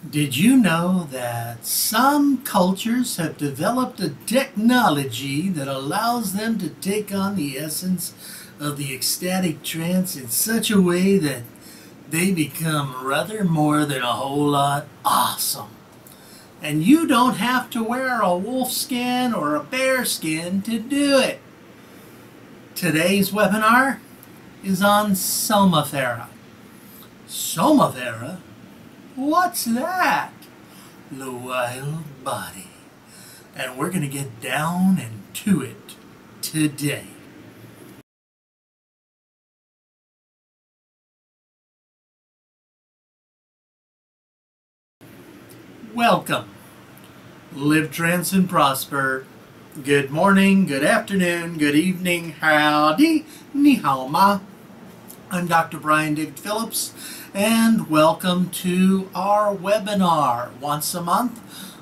Did you know that some cultures have developed a technology that allows them to take on the essence of the ecstatic trance in such a way that they become rather more than a whole lot awesome? And you don't have to wear a wolf skin or a bear skin to do it. Today's webinar is on Somafera. Somafera? What's that? The wild body. And we're going to get down and to it today. Welcome. Live, trance, and prosper. Good morning, good afternoon, good evening, howdy, ni hao ma. I'm Dr. David Phillips, and welcome to our webinar. Once a month,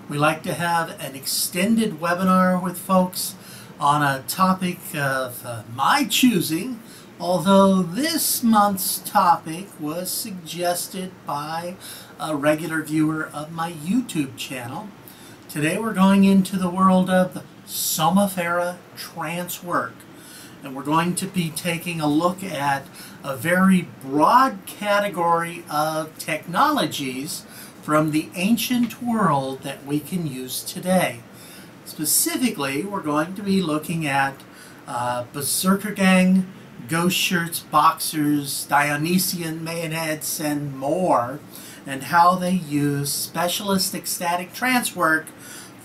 we like to have an extended webinar with folks on a topic of my choosing, although this month's topic was suggested by a regular viewer of my YouTube channel. Today we're going into the world of the Somafera Tranceswork, and we're going to be taking a look at a very broad category of technologies from the ancient world that we can use today. Specifically, we're going to be looking at Berserkergang, ghost shirts, boxers, Dionysian mayonnaise, and more, and how they use Specialist Ecstatic Trancework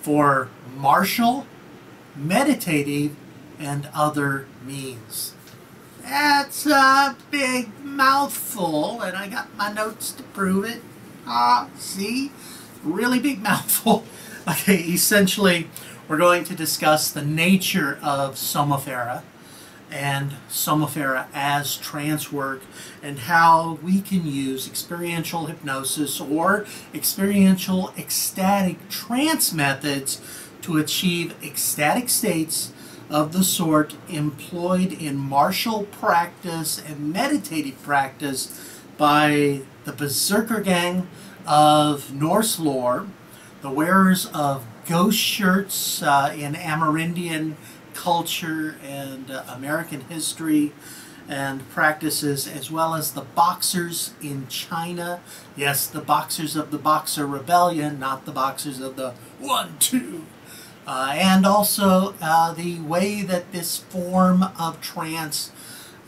for martial, meditative, and other means. That's a big mouthful, and I got my notes to prove it. See? Really big mouthful. Okay, essentially, we're going to discuss the nature of Somafera and Somafera as trance work, and how we can use experiential hypnosis or experiential ecstatic trance methods to achieve ecstatic states of the sort employed in martial practice and meditative practice by the Berserkergang of Norse lore, the wearers of ghost shirts in Amerindian culture and American history and practices, as well as the boxers in China. Yes, the boxers of the Boxer Rebellion, not the boxers of the 1-2. And also the way that this form of trance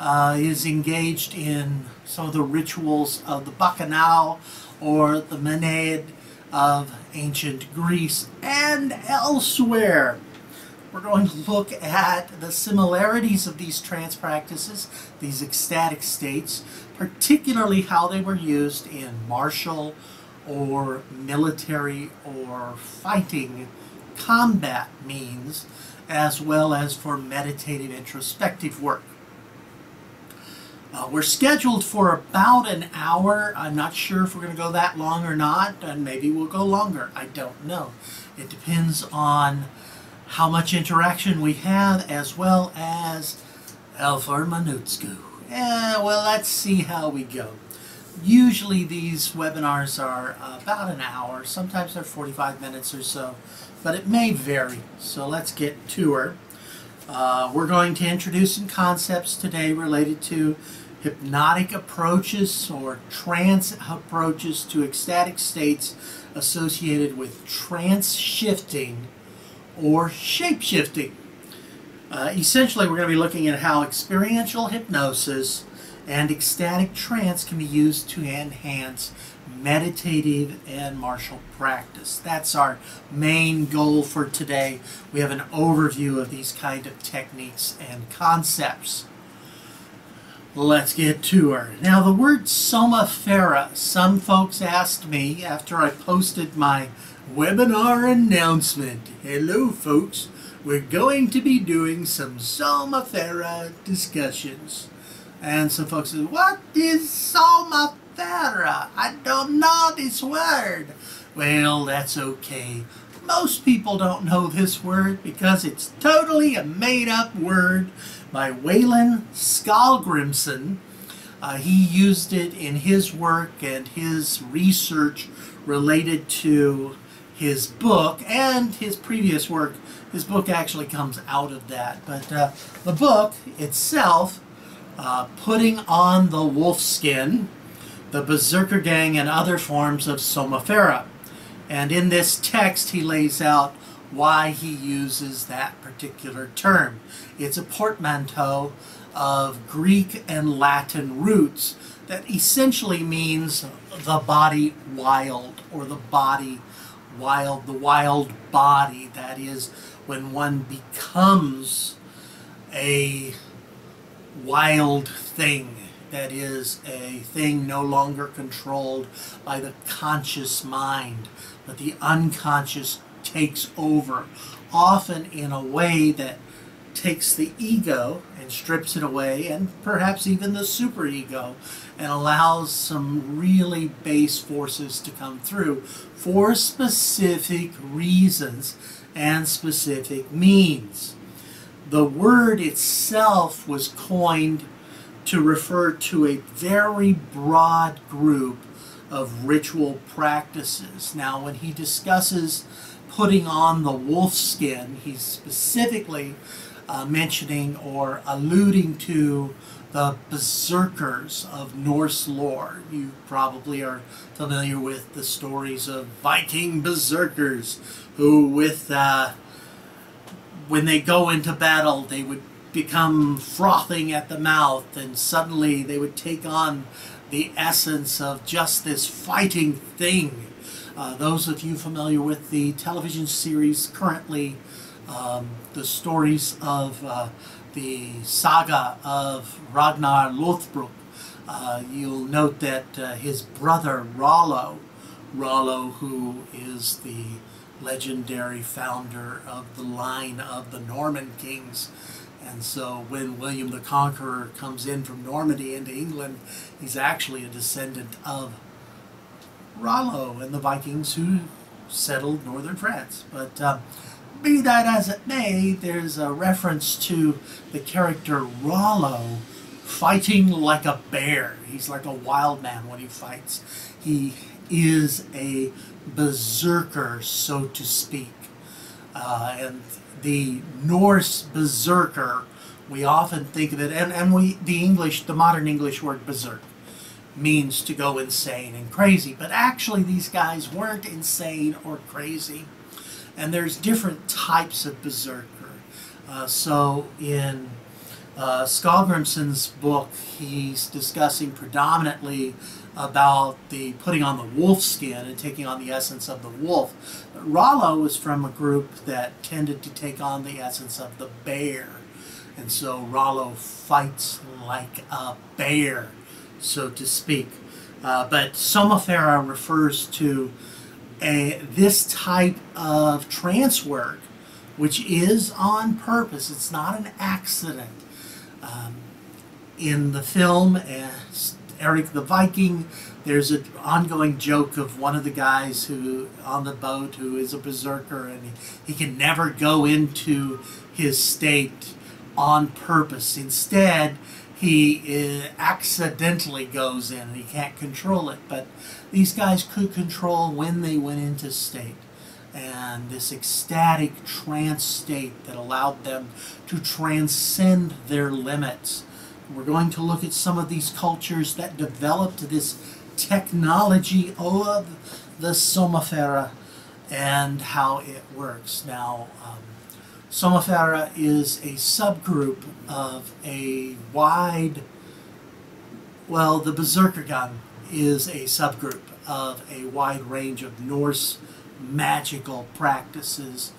is engaged in some of the rituals of the Bacchanal or the Menad of ancient Greece and elsewhere. We're going to look at the similarities of these trance practices, these ecstatic states, particularly how they were used in martial or military or fighting combat means, as well as for meditative introspective work. We're scheduled for about an hour. I'm not sure if we're going to go that long or not, and maybe we'll go longer. I don't know. It depends on how much interaction we have, as well as Alfar Manutsku. Well, let's see how we go. Usually these webinars are about an hour. Sometimes they're 45 minutes or so, but it may vary. So let's get to her. We're going to introduce some concepts today related to hypnotic approaches or trance approaches to ecstatic states associated with trance shifting or shape-shifting. Essentially, we're going to be looking at how experiential hypnosis and ecstatic trance can be used to enhance meditative and martial practice. That's our main goal for today. We have an overview of these kind of techniques and concepts. Let's get to her. Now, the word Somafera, some folks asked me after I posted my webinar announcement. Hello folks, we're going to be doing some Somafera discussions. And some folks said, what is Somafera? I don't know this word. Well, that's okay. Most people don't know this word because it's totally a made-up word by Waylon Skallgrimson, He used it in his work and his research related to his book and his previous work. His book actually comes out of that. But the book itself, Putting on the Wolf Skin, the Berserkergang and Other Forms of Somafera. And in this text he lays out why he uses that particular term. It's a portmanteau of Greek and Latin roots that essentially means the body wild, or the body wild, the wild body. That is, when one becomes a wild thing, that is, a thing no longer controlled by the conscious mind, but the unconscious takes over, often in a way that takes the ego and strips it away, and perhaps even the superego, and allows some really base forces to come through for specific reasons and specific means. The word itself was coined to refer to a very broad group of ritual practices. Now, when he discusses putting on the wolf skin, he's specifically mentioning or alluding to the berserkers of Norse lore. You probably are familiar with the stories of Viking berserkers who, when they go into battle, they would become frothing at the mouth, and suddenly they would take on the essence of just this fighting thing. Those of you familiar with the television series currently, the stories of the saga of Ragnar Lothbrok, you'll note that his brother Rollo, who is the legendary founder of the line of the Norman kings, and so when William the Conqueror comes in from Normandy into England, he's actually a descendant of Rollo and the Vikings who settled northern France. But be that as it may, there's a reference to the character Rollo fighting like a bear. He's like a wild man when he fights. He is a berserker, so to speak. And the Norse berserker, we often think of it, and the modern English word berserk means to go insane and crazy, but actually these guys weren't insane or crazy. And there's different types of berserker. So in Skallagrimsson's book, he's discussing predominantly about the putting on the wolf skin and taking on the essence of the wolf. But Rollo was from a group that tended to take on the essence of the bear. And so Rollo fights like a bear, so to speak. But Somafera refers to this type of trance work, which is on purpose. It's not an accident. In the film, Eric the Viking, there's an ongoing joke of one of the guys who on the boat who is a berserker, and he can never go into his state on purpose. Instead, he accidentally goes in and he can't control it. But these guys could control when they went into state. And this ecstatic trance state that allowed them to transcend their limits. We're going to look at some of these cultures that developed this technology of the Somafera and how it works. Now, Somafera is a subgroup of a wide, well, the Berserkergang is a subgroup of a wide range of Norse magical practices,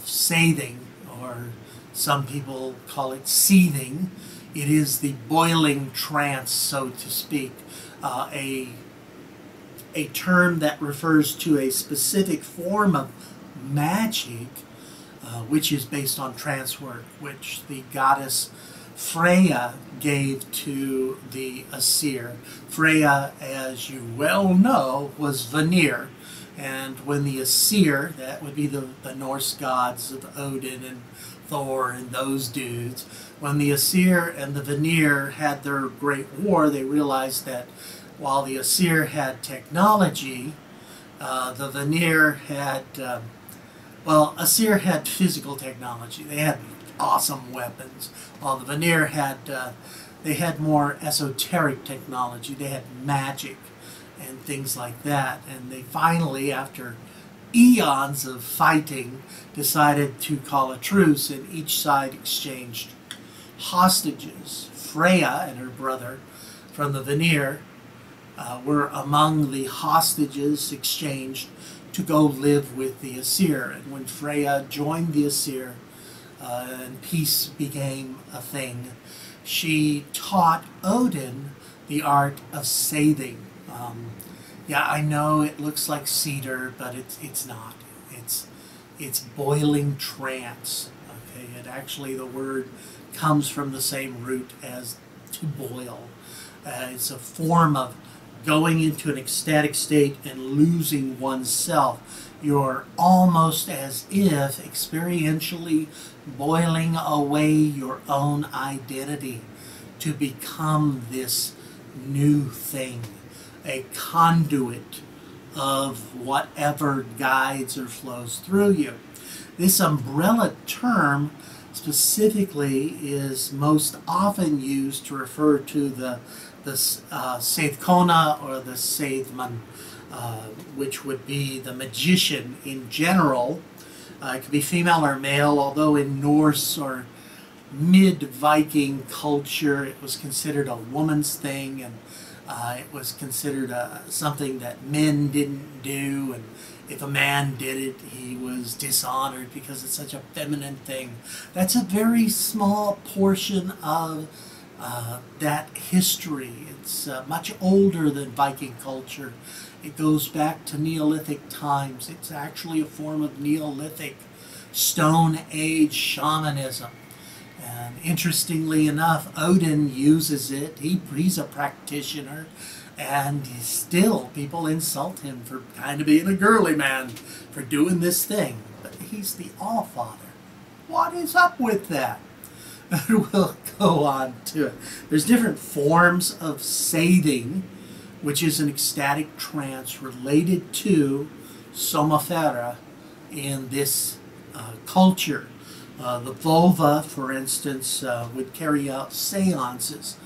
sathing, or some people call it seething. It is the boiling trance, so to speak, a term that refers to a specific form of magic, which is based on trance work, which the goddess Freya gave to the Aesir. Freya, as you well know, was Vanir. And when the Aesir, that would be the Norse gods of Odin and Thor and those dudes. When the Aesir and the Vanir had their great war, they realized that while the Aesir had technology, the Vanir had, well, Aesir had physical technology. They had awesome weapons, while the Vanir had, they had more esoteric technology. They had magic and things like that. And they finally, after eons of fighting, decided to call a truce, and each side exchanged hostages. Freya and her brother from the Vanir were among the hostages exchanged to go live with the Aesir. And when Freya joined the Aesir and peace became a thing, she taught Odin the art of sathing. Yeah, I know it looks like cedar, but it's not. It's boiling trance. Okay, it actually, the word comes from the same root as to boil. It's a form of going into an ecstatic state and losing oneself. You're almost as if experientially boiling away your own identity to become this new thing, a conduit of whatever guides or flows through you. This umbrella term specifically is most often used to refer to the Seithkona or the Seithman, which would be the magician in general. It could be female or male, although in Norse or mid-Viking culture it was considered a woman's thing, and it was considered something that men didn't do, and if a man did it, he was dishonored because it's such a feminine thing. That's a very small portion of that history. It's much older than Viking culture. It goes back to Neolithic times. It's actually a form of Neolithic Stone Age shamanism. And interestingly enough, Odin uses it. He's a practitioner, and still people insult him for kind of being a girly man for doing this thing. But he's the All-Father. What is up with that? We'll go on to it. There's different forms of sathing, which is an ecstatic trance related to Somafera in this culture. The vulva, for instance, would carry out seances.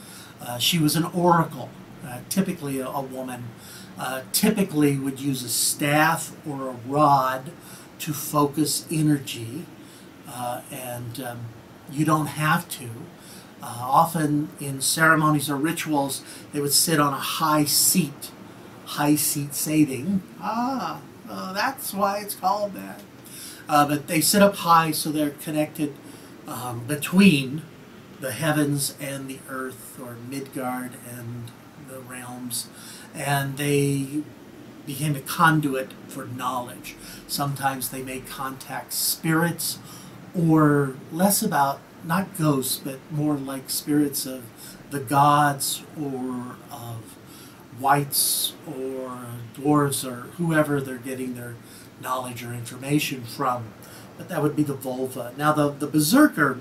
She was an oracle, typically a woman, typically would use a staff or a rod to focus energy, and you don't have to. Often in ceremonies or rituals, they would sit on a high seat sathing. That's why it's called that. But they sit up high, so they're connected between the heavens and the earth, or Midgard and the realms, and they became a conduit for knowledge. Sometimes they may contact spirits, or less about, not ghosts, but more like spirits of the gods, or of wights, or dwarves, or whoever they're getting their knowledge or information from. But that would be the vulva. Now the berserker,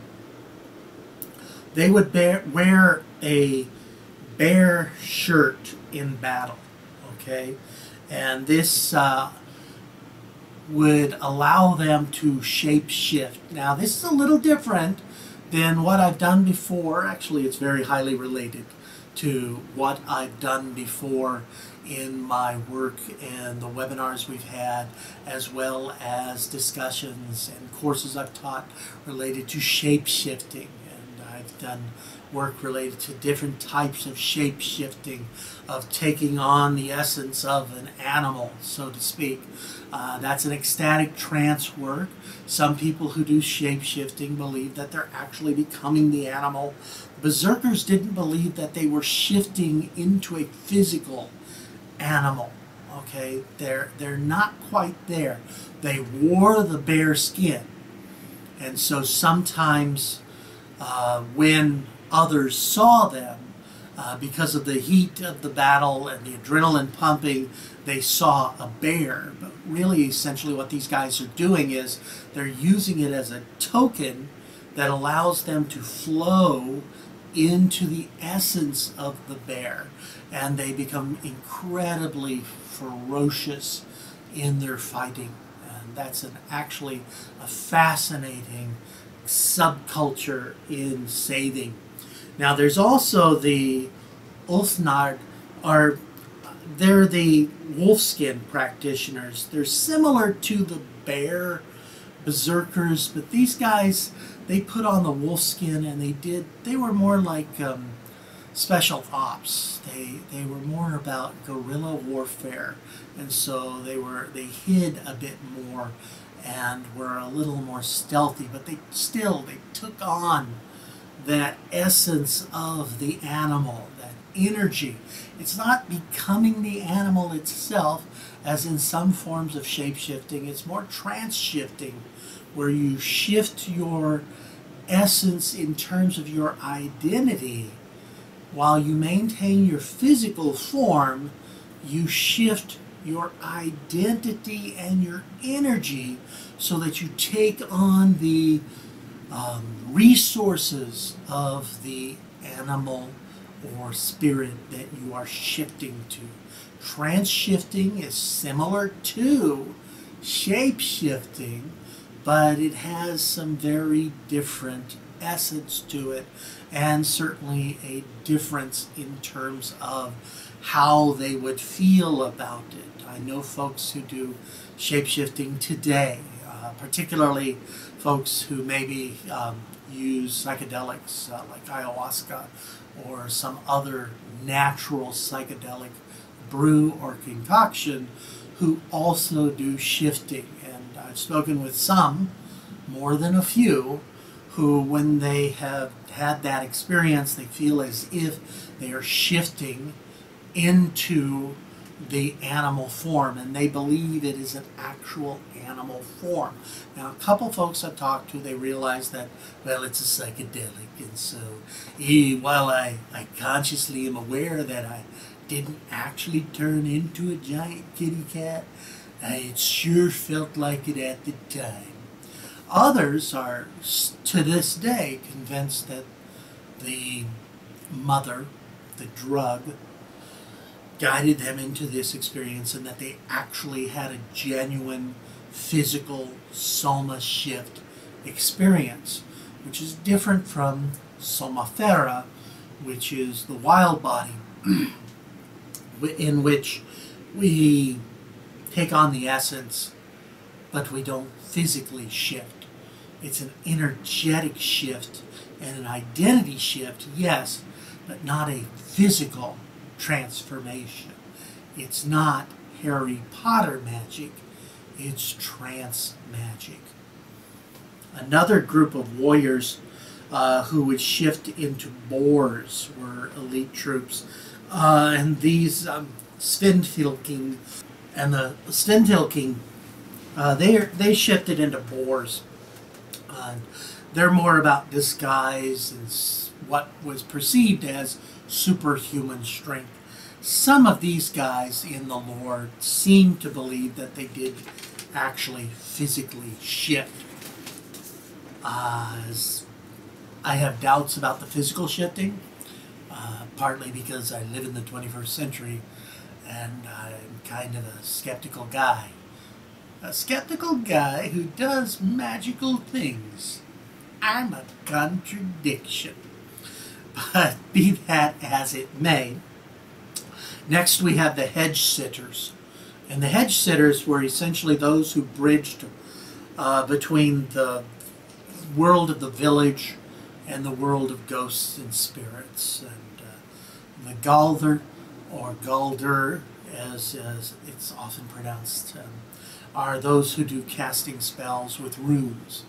they would wear a bare shirt in battle, okay? And this would allow them to shape shift. Now this is a little different than what I've done before. Actually, it's very highly related to what I've done before in my work and the webinars we've had, as well as discussions and courses I've taught related to shape-shifting. And I've done work related to different types of shape-shifting, of taking on the essence of an animal, so to speak. That's an ecstatic trance work. Some people who do shape-shifting believe that they're actually becoming the animal. Berserkers didn't believe that they were shifting into a physical animal. Okay, they're not quite there. They wore the bare skin, and so sometimes when others saw them, because of the heat of the battle and the adrenaline pumping, they saw a bear. But really, essentially what these guys are doing is they're using it as a token that allows them to flow into the essence of the bear, and they become incredibly ferocious in their fighting. And that's actually a fascinating subculture in saathing. Now there's also the Ulfnard, they're the wolfskin practitioners. They're similar to the bear berserkers, but these guys, they put on the wolfskin, and they were more like special ops. They were more about guerrilla warfare, and so they hid a bit more and were a little more stealthy, but they took on that essence of the animal, that energy. It's not becoming the animal itself, as in some forms of shape-shifting. It's more trance-shifting, where you shift your essence in terms of your identity. While you maintain your physical form, you shift your identity and your energy so that you take on the resources of the animal or spirit that you are shifting to. Trance-shifting is similar to shape-shifting, but it has some very different essence to it, and certainly a difference in terms of how they would feel about it. I know folks who do shape-shifting today, particularly folks who maybe use psychedelics like ayahuasca or some other natural psychedelic brew or concoction, who also do shifting. And I've spoken with some, more than a few, who when they have had that experience, they feel as if they are shifting into the animal form, and they believe it is an actual animal form. Now, a couple folks I've talked to, they realize that, well, it's a psychedelic, and so while I consciously am aware that I didn't actually turn into a giant kitty cat, it sure felt like it at the time. Others are, to this day, convinced that the mother, the drug, guided them into this experience, and that they actually had a genuine physical soma shift experience, which is different from Somafera, which is the wild body, in which we take on the essence, but we don't physically shift. It's an energetic shift and an identity shift, yes, but not a physical transformation. It's not Harry Potter magic, it's trance magic. Another group of warriors who would shift into boars were elite troops, and these Svindfylking and the Svindfylking, they shifted into boars. They're more about disguise and what was perceived as superhuman strength. Some of these guys in the lore seem to believe that they did actually physically shift. I have doubts about the physical shifting, partly because I live in the 21st century and I'm kind of a skeptical guy. A skeptical guy who does magical things. I'm a contradiction. But be that as it may, next we have the hedge sitters. And the hedge sitters were essentially those who bridged between the world of the village and the world of ghosts and spirits. And the Galdr, or Galdr as it's often pronounced, are those who do casting spells with runes.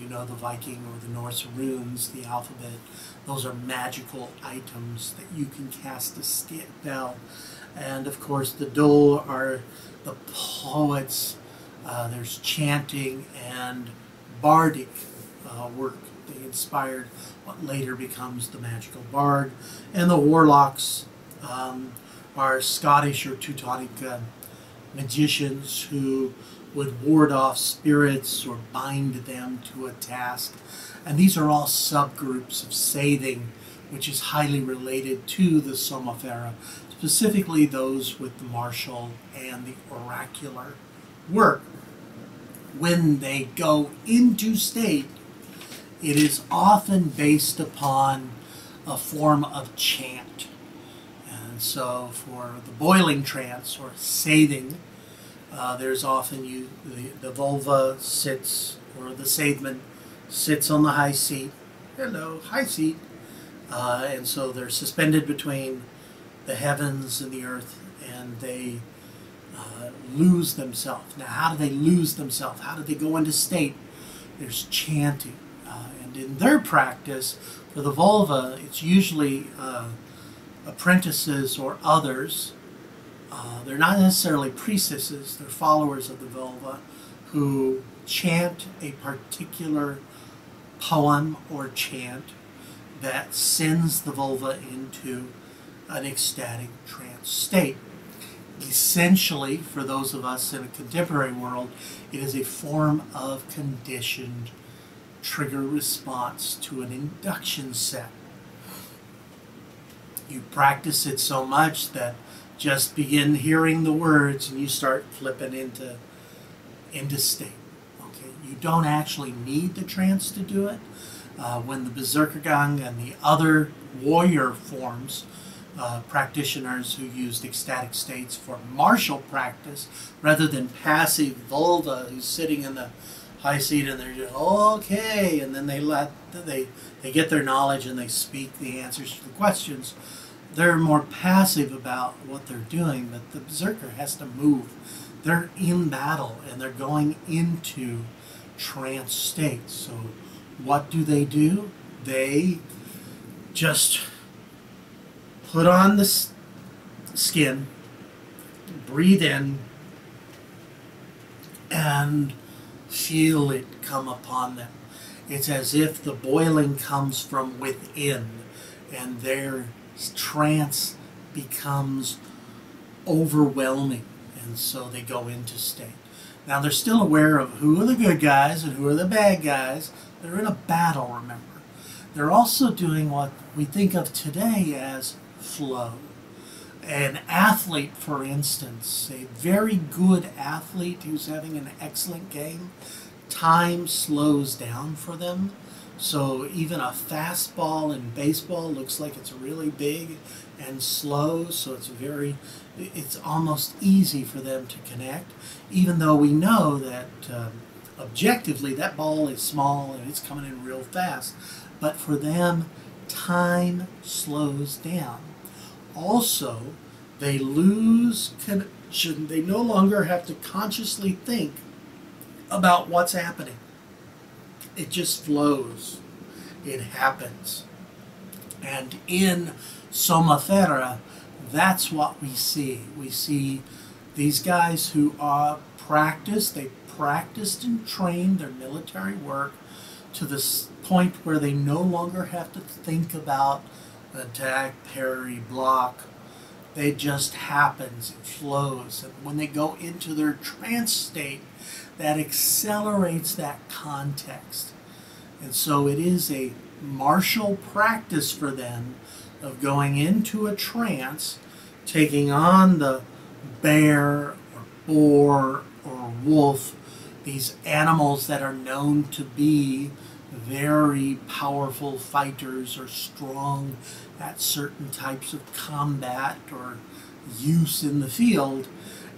You know, the Viking or the Norse runes, the alphabet, those are magical items that you can cast a spell. And of course the Dol are the poets. There's chanting and bardic work. They inspired what later becomes the magical bard. And the warlocks are Scottish or Teutonic magicians who would ward off spirits or bind them to a task. And these are all subgroups of sathing, which is highly related to the Somafera, specifically those with the martial and the oracular work. When they go into state, it is often based upon a form of chant. And so for the boiling trance or sathing, there's often the vulva sits, or the sathman sits on the high seat. Hello, high seat. And so they're suspended between the heavens and the earth, and they lose themselves. Now, how do they lose themselves? How do they go into state? There's chanting. And in their practice, for the vulva, it's usually apprentices or others. They're not necessarily priestesses, they're followers of the vulva who chant a particular poem or chant that sends the vulva into an ecstatic trance state. Essentially, for those of us in a contemporary world, it is a form of conditioned trigger response to an induction set. You practice it so much that just begin hearing the words and you start flipping into state. Okay, you don't actually need the trance to do it. When the Berserkergang and the other warrior forms, practitioners who used ecstatic states for martial practice rather than passive vulva who's sitting in the high seat and they're just okay, and then they get their knowledge and they speak the answers to the questions. They're more passive about what they're doing, but the berserker has to move. They're in battle and they're going into trance states. So what do? They just put on the skin, breathe in, and feel it come upon them. It's as if the boiling comes from within and their trance becomes overwhelming, and so they go into state. Now they're still aware of who are the good guys and who are the bad guys. They're in a battle, remember. They're also doing what we think of today as flow. An athlete, for instance, a very good athlete who's having an excellent game, time slows down for them. So even a fastball in baseball looks like it's really big and slow, so it's almost easy for them to connect, even though we know that objectively that ball is small and it's coming in real fast. But for them, time slows down. Also, they lose connection. They no longer have to consciously think about what's happening. It just flows. It happens. And in Somafera, that's what we see. We see these guys who are they practiced and trained their military work to the point where they no longer have to think about attack, parry, block. It just happens, it flows. And when they go into their trance state, that accelerates that context. And so it is a martial practice for them of going into a trance, taking on the bear or boar or wolf, these animals that are known to be very powerful fighters or strong at certain types of combat or use in the field,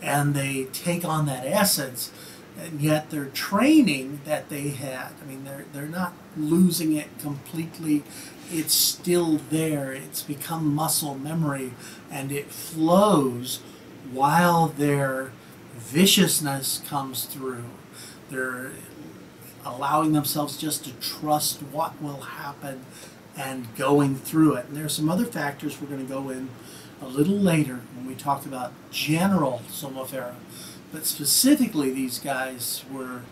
and they take on that essence, and yet their training that they had, I mean, they're not losing it completely. It's still there. It's become muscle memory, and it flows while their viciousness comes through. They're allowing themselves just to trust what will happen and going through it. And there are some other factors we're going to go in a little later when we talk about general Somafera. But specifically, these guys were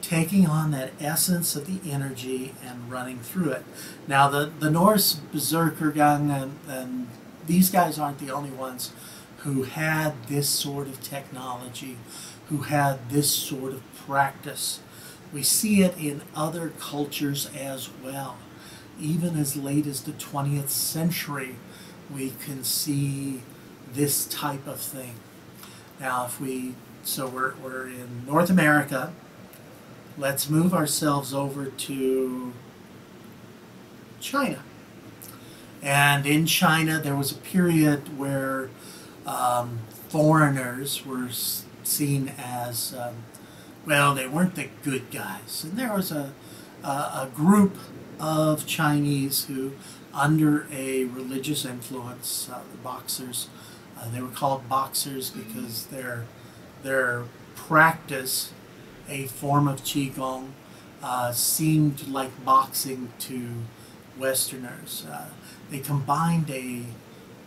taking on that essence of the energy and running through it. Now, the Norse Berserkergang, and these guys aren't the only ones who had this sort of technology, who had this sort of practice. We see it in other cultures as well. Even as late as the 20th century, we can see this type of thing. Now, so we're in North America. Let's move ourselves over to China. And in China, there was a period where foreigners were seen as, well, they weren't the good guys. And there was a group of Chinese who, under a religious influence, the boxers, they were called boxers because their practice, a form of Qigong, seemed like boxing to Westerners. They combined a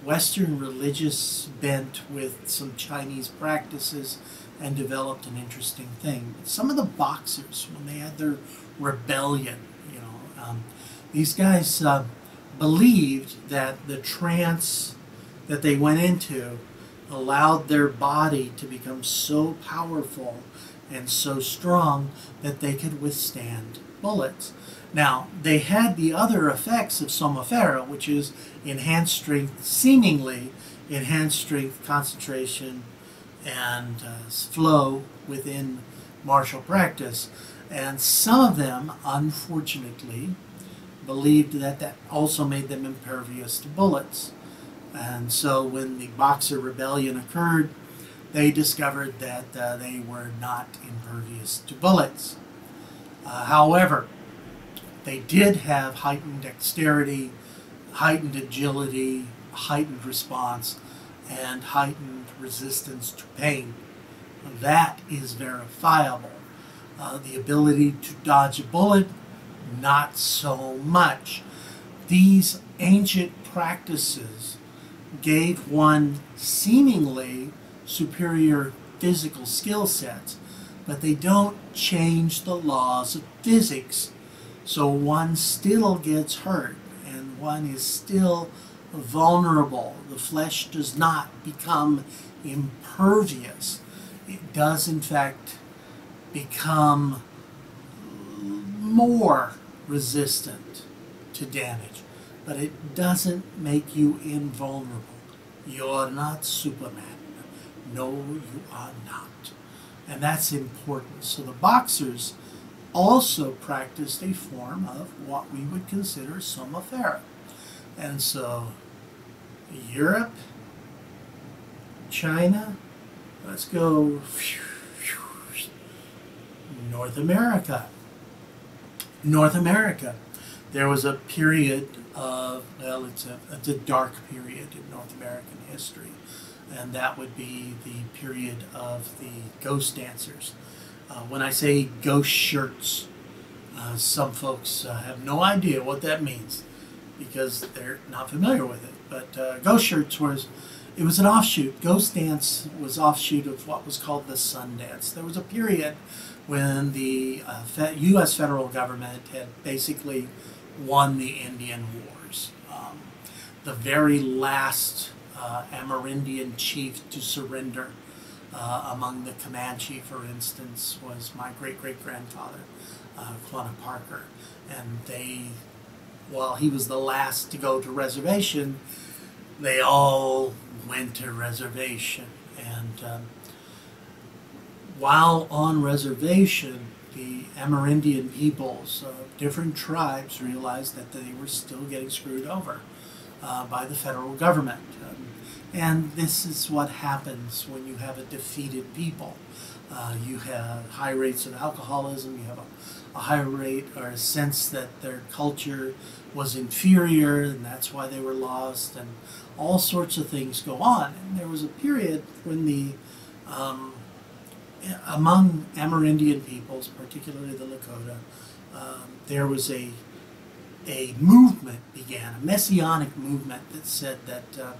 Western religious bent with some Chinese practices and developed an interesting thing. Some of the boxers, when they had their rebellion, these guys believed that the trance that they went into allowed their body to become so powerful and so strong that they could withstand bullets. Now, they had the other effects of Somafera, which is enhanced strength, seemingly enhanced strength, concentration, and flow within martial practice. And some of them, unfortunately, believed that that also made them impervious to bullets. And so when the Boxer Rebellion occurred, they discovered that they were not impervious to bullets. However, they did have heightened dexterity, heightened agility, heightened response, and heightened resistance to pain. That is verifiable. The ability to dodge a bullet, not so much. These ancient practices gave one seemingly superior physical skill sets, but they don't change the laws of physics. So one still gets hurt and one is still vulnerable. The flesh does not become impervious. It does, in fact, become more resistant to damage, but it doesn't make you invulnerable. You're not Superman. No, you are not. And that's important. So the boxers also practiced a form of what we would consider Somafera. And so Europe, China, let's go North America. North America, there was a period of, well, it's a dark period in North American history, and that would be the period of the ghost dancers. When I say ghost shirts, some folks have no idea what that means because they're not familiar with it. But ghost shirts it was an offshoot. Ghost dance was offshoot of what was called the sun dance. There was a period when the U.S. federal government had basically won the Indian Wars. The very last Amerindian chief to surrender among the Comanche, for instance, was my great-great-grandfather, Quanah Parker. And while he was the last to go to reservation, they all went to reservation. And while on reservation, the Amerindian peoples of different tribes realized that they were still getting screwed over by the federal government. And this is what happens when you have a defeated people. You have high rates of alcoholism, you have a high rate or a sense that their culture was inferior and that's why they were lost, and all sorts of things go on. And there was a period when among Amerindian peoples, particularly the Lakota, there was a movement began, a messianic movement that said that,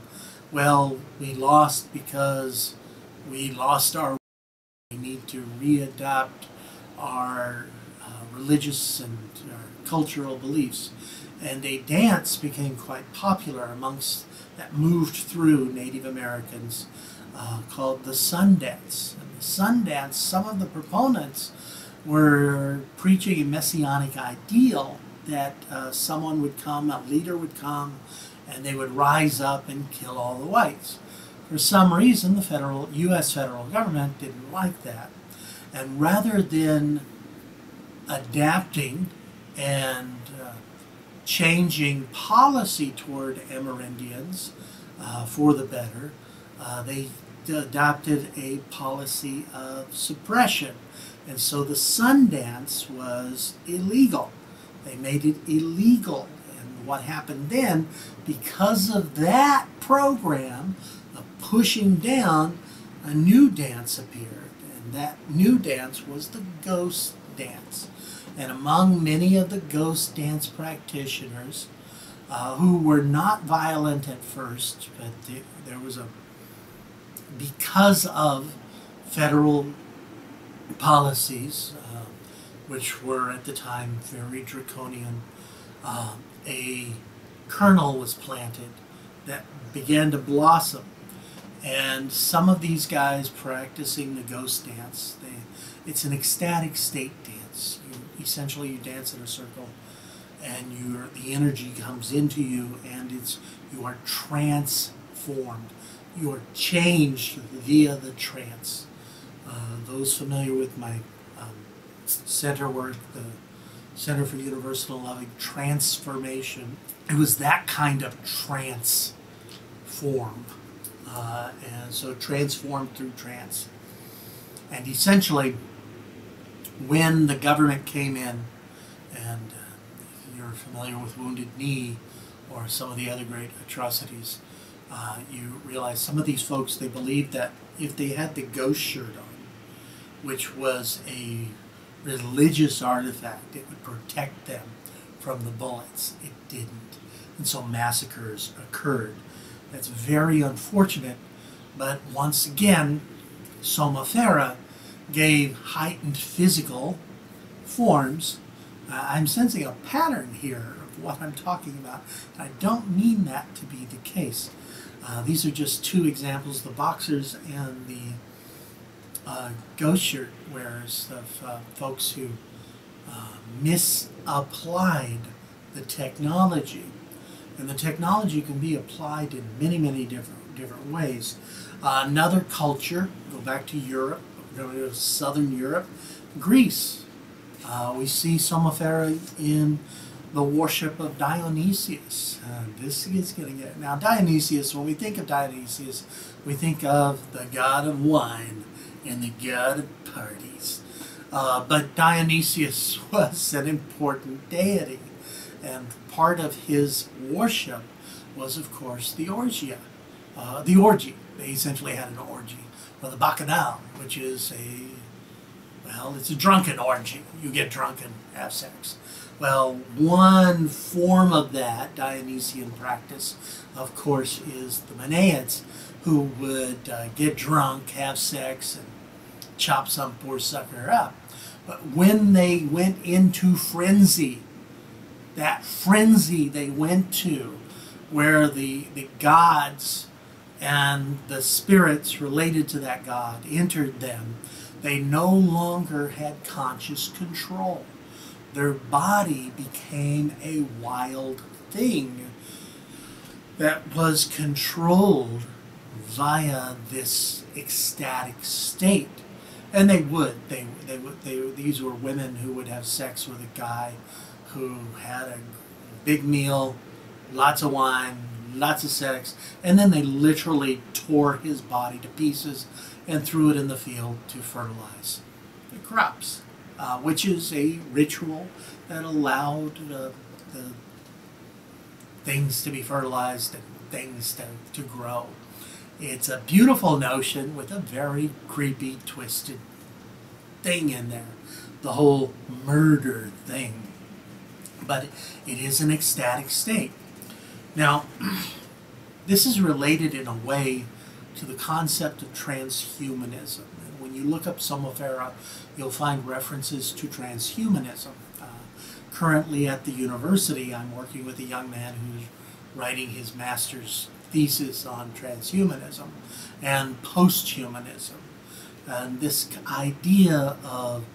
well, we lost because we lost our way. We need to readapt our religious and our cultural beliefs. And a dance became quite popular amongst that moved through Native Americans called the sun dance. And the sun dance, some of the proponents were preaching a messianic ideal that someone would come, a leader would come, and they would rise up and kill all the whites. For some reason, the U.S. federal government didn't like that. And rather than adapting and changing policy toward Amerindians for the better, they adopted a policy of suppression. And so the sun dance was illegal. They made it illegal. And what happened then, because of that program of pushing down, a new dance appeared. And that new dance was the ghost dance. And among many of the ghost dance practitioners who were not violent at first, but there was because of federal policies, which were at the time very draconian, a kernel was planted that began to blossom. And some of these guys practicing the ghost dance, it's an ecstatic state dance. Essentially, you dance in a circle, and the energy comes into you, and you are transformed. You are changed via the trance. Those familiar with my center work, the Center for Universal and Loving Transformation, it was that kind of transform. And so transformed through trance. And essentially, when the government came in, and if you're familiar with Wounded Knee or some of the other great atrocities, you realize some of these folks, they believed that if they had the ghost shirt on, which was a religious artifact, it would protect them from the bullets. It didn't. And so massacres occurred. That's very unfortunate, but once again, Somafera gave heightened physical forms. I'm sensing a pattern here of what I'm talking about. I don't mean that to be the case. These are just two examples, the boxers and the ghost shirt wearers of folks who misapplied the technology. And the technology can be applied in many, many different ways. Another culture, go back to Europe, go to Southern Europe, Greece. We see Somafera in the worship of Dionysius. This is going to get... Now, Dionysius, when we think of Dionysius, we think of the god of wine and the god of parties. But Dionysius was an important deity. And part of his worship was, of course, the orgy. They essentially had an orgy. Or the bacchanal, which is it's a drunken orgy. You get drunk and have sex. Well, one form of that Dionysian practice, of course, is the Mænaids, who would get drunk, have sex, and chop some poor sucker up. But when they went into frenzy, that frenzy they went to, where the gods and the spirits related to that god entered them, they no longer had conscious control. Their body became a wild thing that was controlled via this ecstatic state. And these were women who would have sex with a guy who had a big meal, lots of wine, lots of sex, and then they literally tore his body to pieces and threw it in the field to fertilize the crops, which is a ritual that allowed the things to be fertilized and things to grow. It's a beautiful notion with a very creepy, twisted thing in there, the whole murder thing. But it is an ecstatic state. Now, this is related in a way to the concept of transhumanism. And when you look up Somafera, you'll find references to transhumanism. Currently at the university, I'm working with a young man who's writing his master's thesis on transhumanism and posthumanism, and this idea of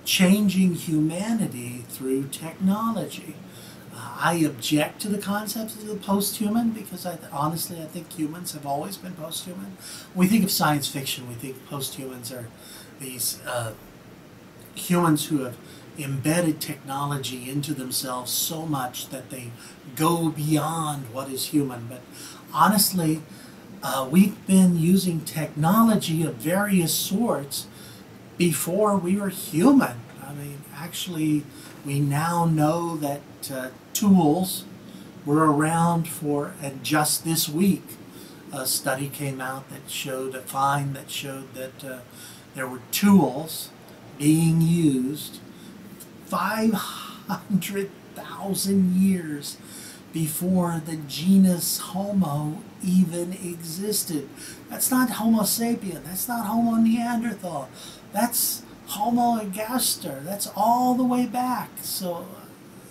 changing humanity through technology. I object to the concept of the post-human because honestly I think humans have always been post-human. When we think of science fiction, we think post-humans are these humans who have embedded technology into themselves so much that they go beyond what is human. But honestly, we've been using technology of various sorts before we were human. I mean, actually, we now know that tools were around for, and just this week, a study came out that showed, a find that showed that there were tools being used 500,000 years before the genus Homo even existed. That's not Homo sapien, that's not Homo neanderthal, that's Homo ergaster, that's all the way back. So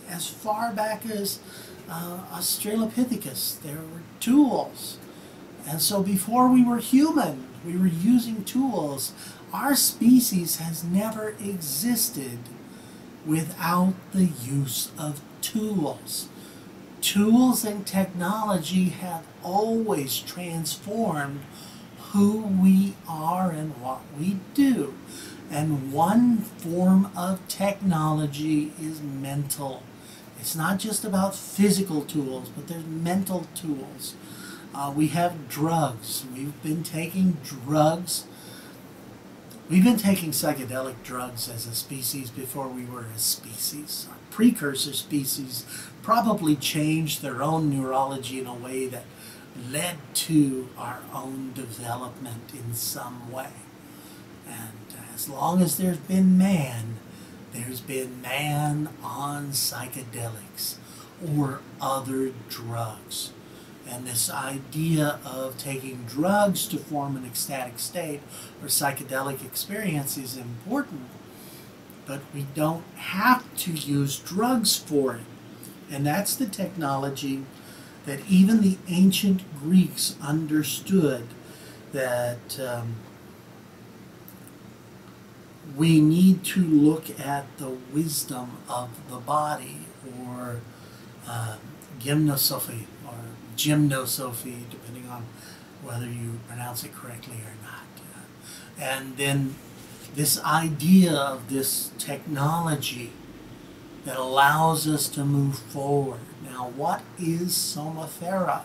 as far back as Australopithecus, there were tools. And so before we were human, we were using tools. Our species has never existed without the use of tools. Tools and technology have always transformed who we are and what we do. And one form of technology is mental. It's not just about physical tools, but there's mental tools. We have drugs. We've been taking drugs. We've been taking psychedelic drugs as a species before we were a species. Our precursor species probably changed their own neurology in a way that led to our own development in some way. And as long as there's been man on psychedelics or other drugs. And this idea of taking drugs to form an ecstatic state or psychedelic experience is important, but we don't have to use drugs for it. And that's the technology that even the ancient Greeks understood, that we need to look at the wisdom of the body, or gymnosophy, or gymnosophy, depending on whether you pronounce it correctly or not. And then this idea of this technology that allows us to move forward. Now, what is Somafera?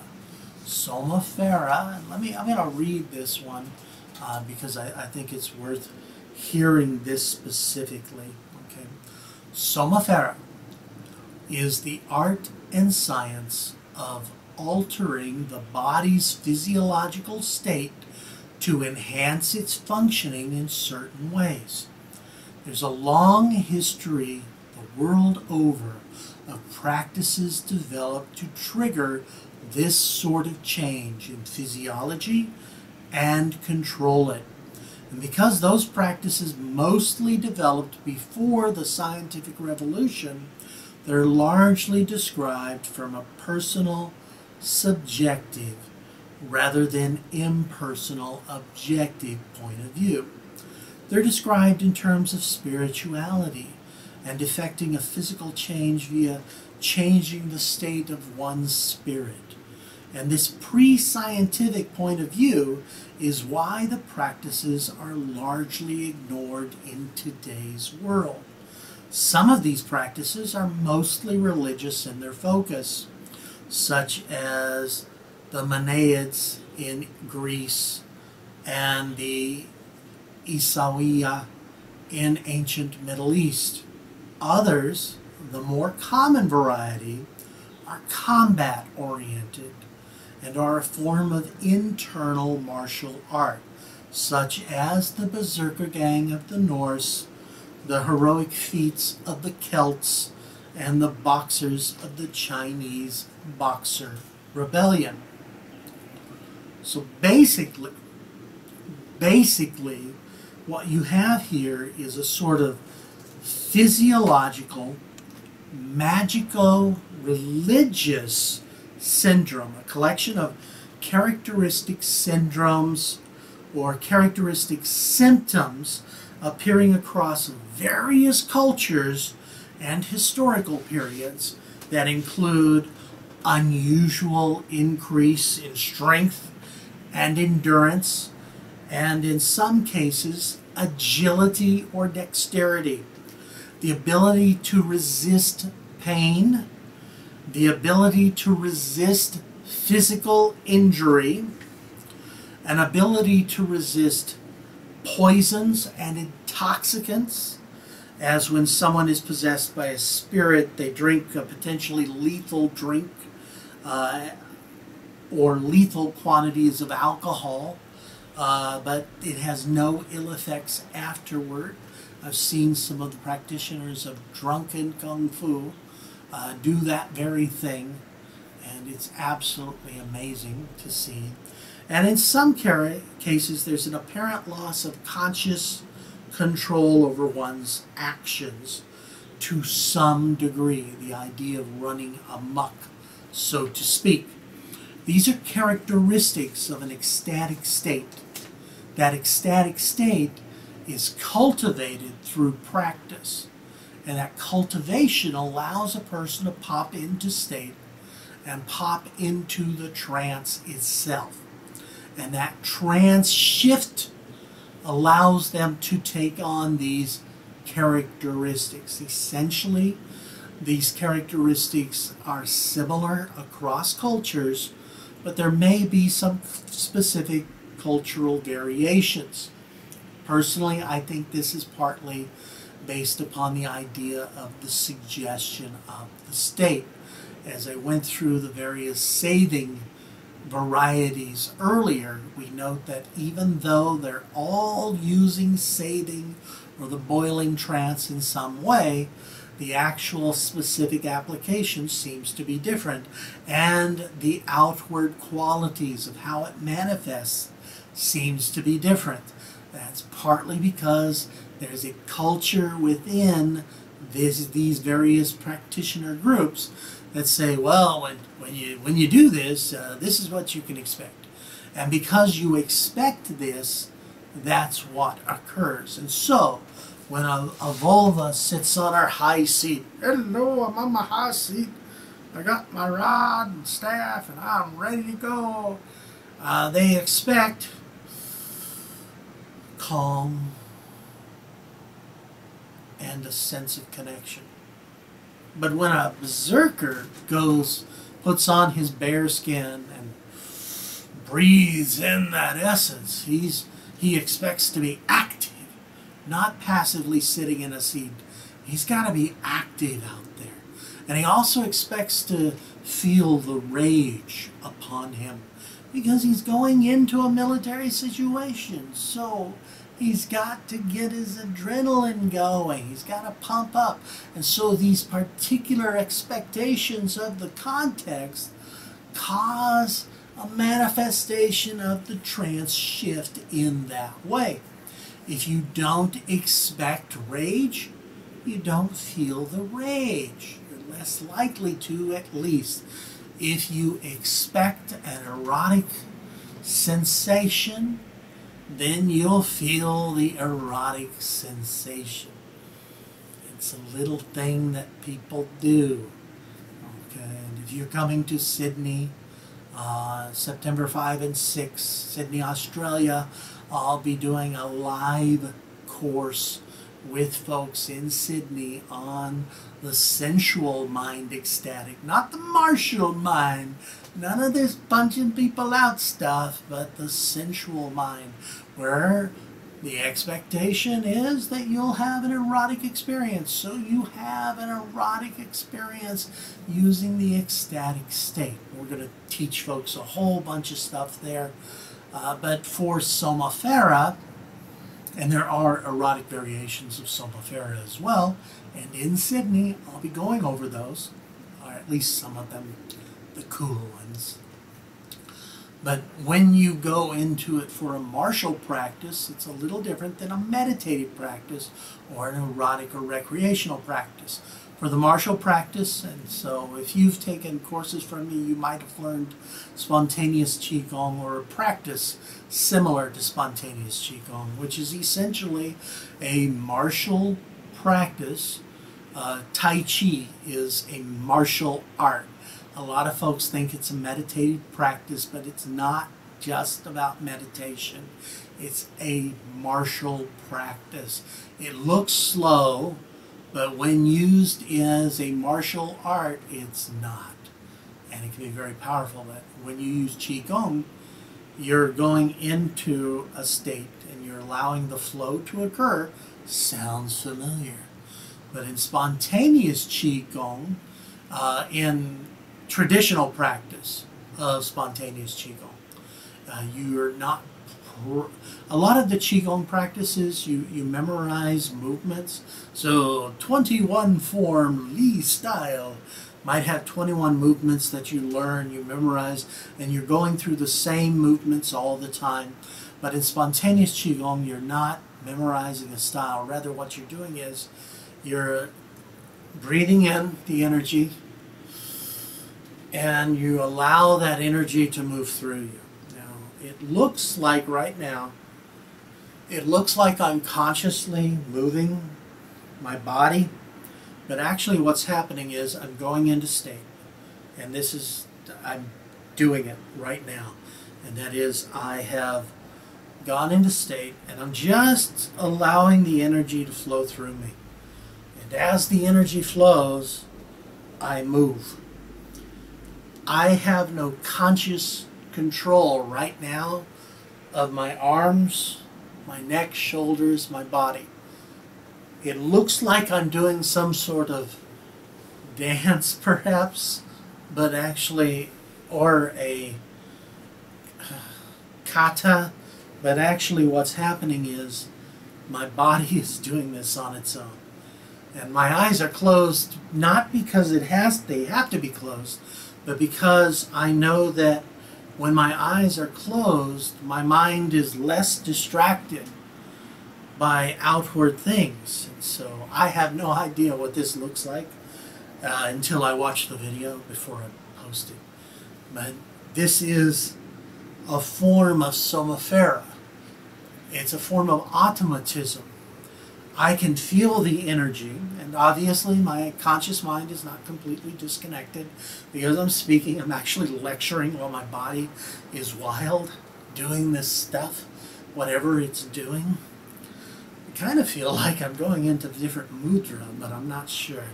Somafera, and I'm going to read this one because I think it's worth hearing this specifically. Okay, Somafera is the art and science of altering the body's physiological state to enhance its functioning in certain ways. There's a long history the world over of practices developed to trigger this sort of change in physiology and control it. And because those practices mostly developed before the scientific revolution, they're largely described from a personal, subjective, rather than impersonal, objective point of view. They're described in terms of spirituality and effecting a physical change via changing the state of one's spirit. And this pre-scientific point of view is why the practices are largely ignored in today's world. Some of these practices are mostly religious in their focus, such as the Manaids in Greece and the Isawiya in ancient Middle East. Others, the more common variety, are combat-oriented and are a form of internal martial art, such as the Berserkergang of the Norse, the heroic feats of the Celts, and the boxers of the Chinese Boxer Rebellion. So basically, what you have here is a sort of physiological, magico-religious syndrome, a collection of characteristic syndromes or characteristic symptoms appearing across various cultures and historical periods that include unusual increase in strength and endurance, and in some cases, agility or dexterity, the ability to resist pain, the ability to resist physical injury, an ability to resist poisons and intoxicants, as when someone is possessed by a spirit, they drink a potentially lethal drink or lethal quantities of alcohol, but it has no ill effects afterward. I've seen some of the practitioners of drunken kung fu do that very thing, and it's absolutely amazing to see. And in some cases, there's an apparent loss of conscious control over one's actions to some degree, the idea of running amok, so to speak. These are characteristics of an ecstatic state. That ecstatic state is cultivated through practice, and that cultivation allows a person to pop into state and pop into the trance itself. And that trance shift allows them to take on these characteristics. Essentially, these characteristics are similar across cultures, but there may be some specific cultural variations. Personally, I think this is partly based upon the idea of the suggestion of the state. As I went through the various sathing varieties earlier, we note that even though they're all using sathing or the boiling trance in some way, the actual specific application seems to be different, and the outward qualities of how it manifests seems to be different. That's partly because there's a culture within these various practitioner groups that say, well, when you do this, this is what you can expect. And because you expect this, that's what occurs. And so, when a vulva sits on her high seat, hello, I'm on my high seat, I got my rod and staff, and I'm ready to go, they expect calm and a sense of connection. But when a berserker puts on his bear skin and breathes in that essence, he expects to be active, not passively sitting in a seat. He's got to be active out there. And he also expects to feel the rage upon him because he's going into a military situation. So he's got to get his adrenaline going. He's got to pump up. And so these particular expectations of the context cause a manifestation of the trance shift in that way. If you don't expect rage, you don't feel the rage. You're less likely to, at least. If you expect an erotic sensation, then you'll feel the erotic sensation. It's a little thing that people do. Okay, and if you're coming to Sydney, September 5 and 6, Sydney, Australia, I'll be doing a live course with folks in Sydney on the sensual mind ecstatic, not the martial mind, none of this punching people out stuff, but the sensual mind, where the expectation is that you'll have an erotic experience. So you have an erotic experience using the ecstatic state. We're going to teach folks a whole bunch of stuff there. But for Somafera, and there are erotic variations of Somafera as well, and in Sydney, I'll be going over those, or at least some of them, the cool ones. But when you go into it for a martial practice, it's a little different than a meditative practice or an erotic or recreational practice. For the martial practice, and so if you've taken courses from me, you might have learned spontaneous Qigong or a practice similar to spontaneous Qigong, which is essentially a martial practice. Tai Chi is a martial art. A lot of folks think it's a meditative practice, but it's not just about meditation. It's a martial practice. It looks slow, but when used as a martial art, it's not. And it can be very powerful. But when you use Qigong, you're going into a state and you're allowing the flow to occur. Sounds familiar. But in spontaneous Qigong, in traditional practice of spontaneous Qigong, you're not, a lot of the Qigong practices, you memorize movements. So 21 form Li style might have 21 movements that you learn, you memorize, and you're going through the same movements all the time. But in spontaneous Qigong, you're not memorizing a style. Rather, what you're doing is you're breathing in the energy, and you allow that energy to move through you. Now, it looks like right now, it looks like I'm consciously moving my body, but actually what's happening is I'm going into state, and this is, I'm doing it right now, and that is I have gone into state, and I'm just allowing the energy to flow through me. And as the energy flows, I move. I have no conscious control right now of my arms, my neck, shoulders, my body. It looks like I'm doing some sort of dance, perhaps, but actually, or a kata, but actually what's happening is my body is doing this on its own. And my eyes are closed, not because they have to be closed, but because I know that when my eyes are closed, my mind is less distracted by outward things. And so I have no idea what this looks like until I watch the video before I post it. But this is a form of Somafera. It's a form of automatism. I can feel the energy, and obviously my conscious mind is not completely disconnected. Because I'm speaking, I'm actually lecturing while my body is wild, doing this stuff, whatever it's doing. I kind of feel like I'm going into a different mudra, but I'm not sure.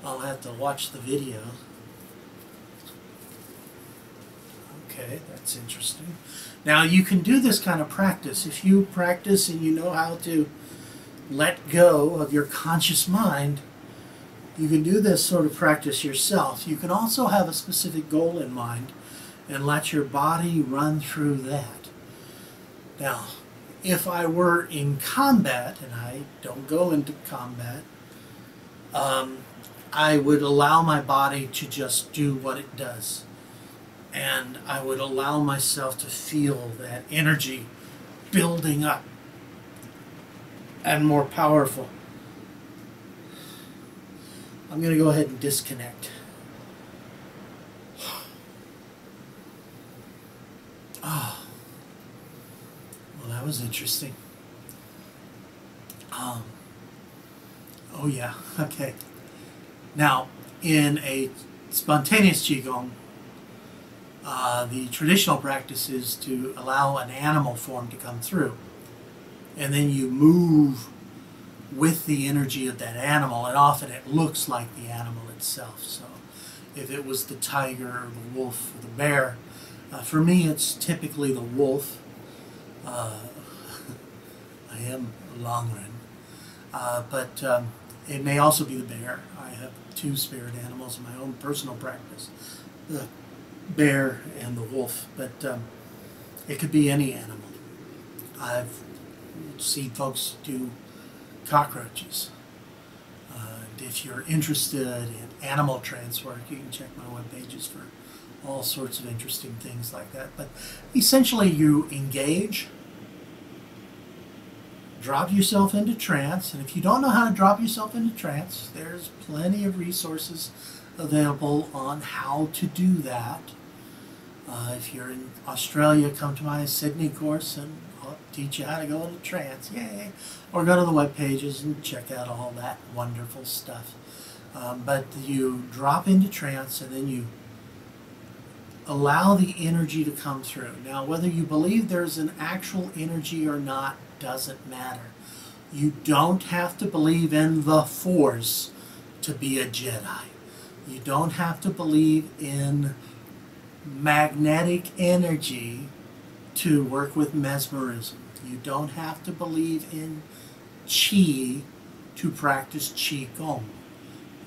I'll have to watch the video. Okay, that's interesting. Now you can do this kind of practice. If you practice and you know how to let go of your conscious mind, you can do this sort of practice yourself. You can also have a specific goal in mind and let your body run through that. Now, if I were in combat, and I don't go into combat, I would allow my body to just do what it does. And I would allow myself to feel that energy building up and more powerful. I'm going to go ahead and disconnect. Oh, well, that was interesting. Oh yeah, okay. Now, in a spontaneous Qigong, the traditional practice is to allow an animal form to come through. And then you move with the energy of that animal, and often it looks like the animal itself. So if it was the tiger or the wolf or the bear, for me it's typically the wolf. I am Longren. But it may also be the bear. I have two spirit animals in my own personal practice, the bear and the wolf, but it could be any animal. I've seen folks do cockroaches. And if you're interested in animal trance work, you can check my web pages for all sorts of interesting things like that. But essentially you engage, drop yourself into trance, and if you don't know how to drop yourself into trance, there's plenty of resources available on how to do that. If you're in Australia, come to my Sydney course and I'll teach you how to go into trance. Yay! Or go to the web pages and check out all that wonderful stuff. But you drop into trance and then you allow the energy to come through. Now, whether you believe there's an actual energy or not doesn't matter. You don't have to believe in the Force to be a Jedi. You don't have to believe in magnetic energy to work with mesmerism. You don't have to believe in Qi to practice Qigong.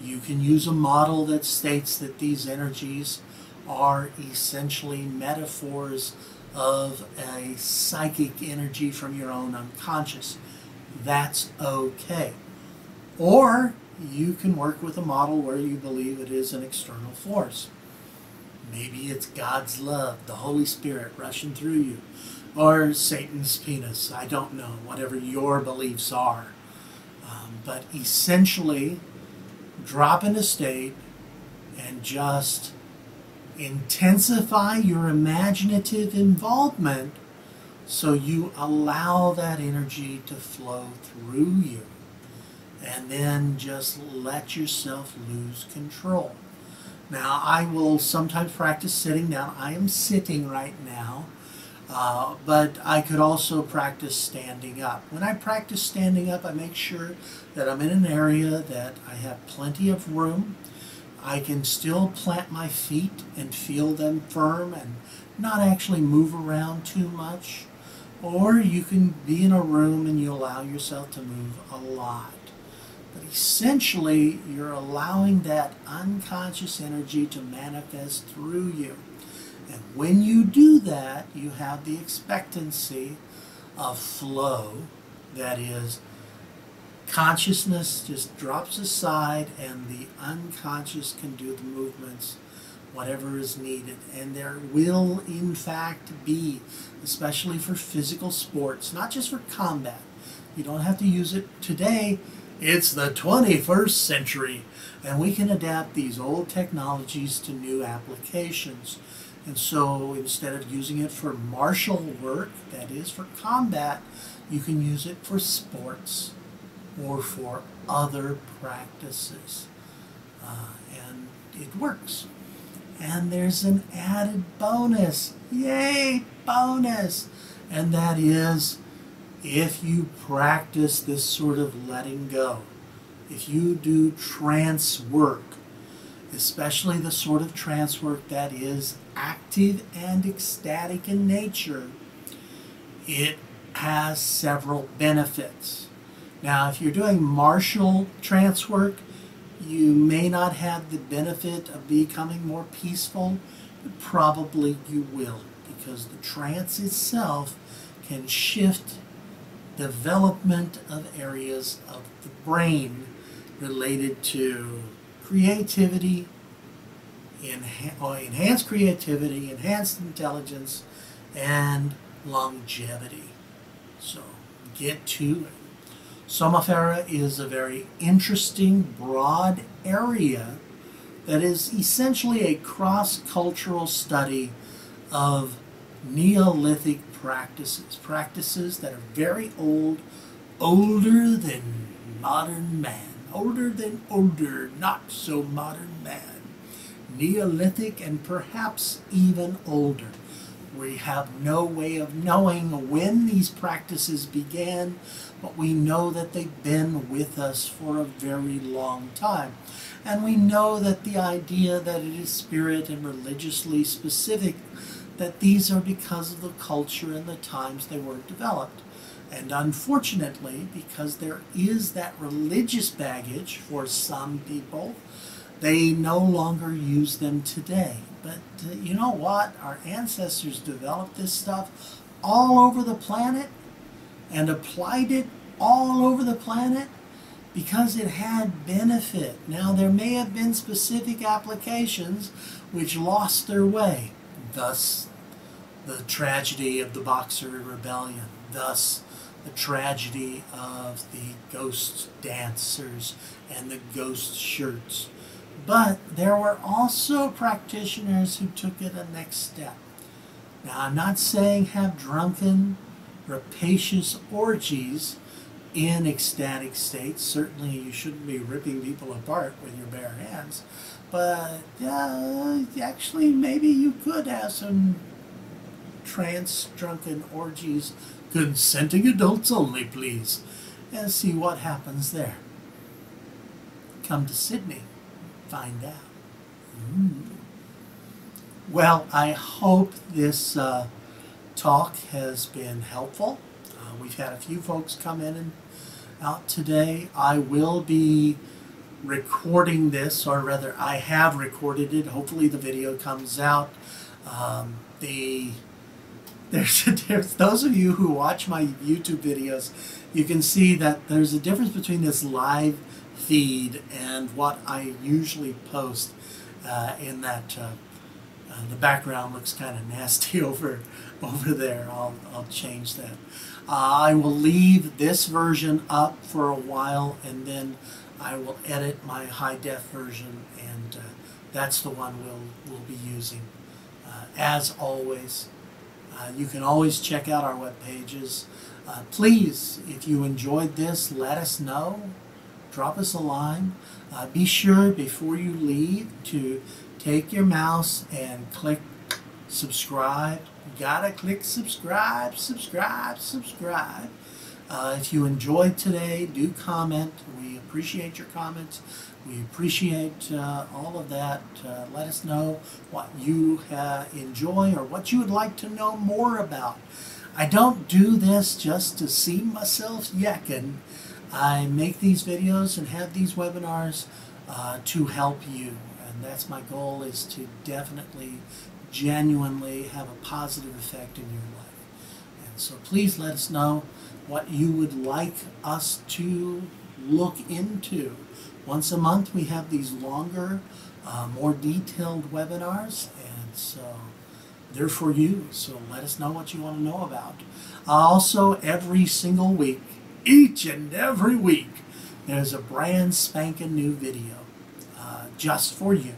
You can use a model that states that these energies are essentially metaphors of a psychic energy from your own unconscious. That's okay. Or you can work with a model where you believe it is an external force. Maybe it's God's love, the Holy Spirit rushing through you, or Satan's penis. I don't know, whatever your beliefs are. But essentially, drop into state and just intensify your imaginative involvement so you allow that energy to flow through you. And then just let yourself lose control. Now, I will sometimes practice sitting down. I am sitting right now, but I could also practice standing up. When I practice standing up, I make sure that I'm in an area that I have plenty of room. I can still plant my feet and feel them firm and not actually move around too much. Or you can be in a room and you allow yourself to move a lot. But essentially, you're allowing that unconscious energy to manifest through you. And when you do that, you have the expectancy of flow. That is, consciousness just drops aside and the unconscious can do the movements, whatever is needed. And there will, in fact, be, especially for physical sports, not just for combat. You don't have to use it today. It's the 21st century, and we can adapt these old technologies to new applications. And so instead of using it for martial work, that is for combat, you can use it for sports or for other practices. And it works. And there's an added bonus. Yay, bonus! And that is, if you practice this sort of letting go, if you do trance work, especially the sort of trance work that is active and ecstatic in nature, it has several benefits. Now, if you're doing martial trance work, you may not have the benefit of becoming more peaceful, but probably you will, because the trance itself can shift development of areas of the brain related to creativity, enhanced creativity, enhanced intelligence, and longevity. So get to it. Somafera is a very interesting, broad area that is essentially a cross-cultural study of Neolithic practices that are very old, older than modern man, older than older, not so modern man, Neolithic and perhaps even older. We have no way of knowing when these practices began, but we know that they've been with us for a very long time. And we know that the idea that it is spirit and religiously specific, that these are because of the culture and the times they were developed. And unfortunately, because there is that religious baggage for some people, they no longer use them today. But you know what? Our ancestors developed this stuff all over the planet and applied it all over the planet because it had benefit. Now, there may have been specific applications which lost their way, thus the tragedy of the Boxer Rebellion, thus the tragedy of the ghost dancers and the ghost shirts. But there were also practitioners who took it a next step. Now, I'm not saying have drunken, rapacious orgies in ecstatic states. Certainly you shouldn't be ripping people apart with your bare hands. But actually, maybe you could have some trance-drunken orgies, consenting adults only, please, and see what happens there. Come to Sydney, find out. Well, I hope this talk has been helpful. We've had a few folks come in and out today. I will be recording this, or rather I have recorded it. Hopefully the video comes out. There's those of you who watch my YouTube videos, you can see that there's a difference between this live feed and what I usually post in that the background looks kind of nasty over there. I'll change that. I will leave this version up for a while, and then I will edit my high def version, and that's the one we'll be using. As always, you can always check out our web pages. Please, if you enjoyed this, let us know. Drop us a line. Be sure before you leave to take your mouse and click subscribe. You gotta click subscribe, subscribe, subscribe. If you enjoyed today, do comment. We appreciate your comments. We appreciate all of that. Let us know what you enjoy or what you would like to know more about. I don't do this just to see myself yakking. I make these videos and have these webinars to help you. And that's my goal, is to definitely, genuinely have a positive effect in your life. And so please let us know what you would like us to look into. Once a month we have these longer, more detailed webinars, and so they're for you. So let us know what you want to know about. Also, every single week, each and every week, there's a brand spanking new video just for you.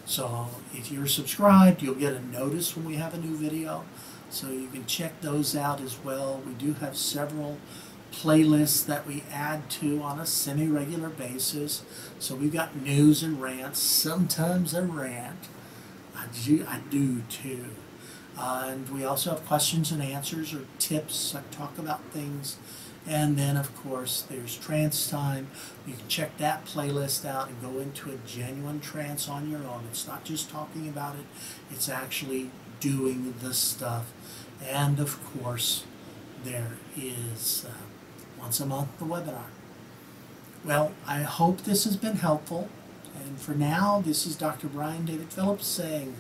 So if you're subscribed, you'll get a notice when we have a new video. So you can check those out as well. We do have several playlists that we add to on a semi-regular basis. So we've got news and rants. Sometimes a rant. I do too. And we also have questions and answers or tips. I talk about things. And then, of course, there's trance time. You can check that playlist out and go into a genuine trance on your own. It's not just talking about it. It's actually doing the stuff. And, of course, there is once a month the webinar. Well, I hope this has been helpful. And for now, this is Dr. Brian David Phillips saying,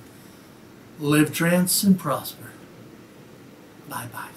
live trance and prosper. Bye-bye.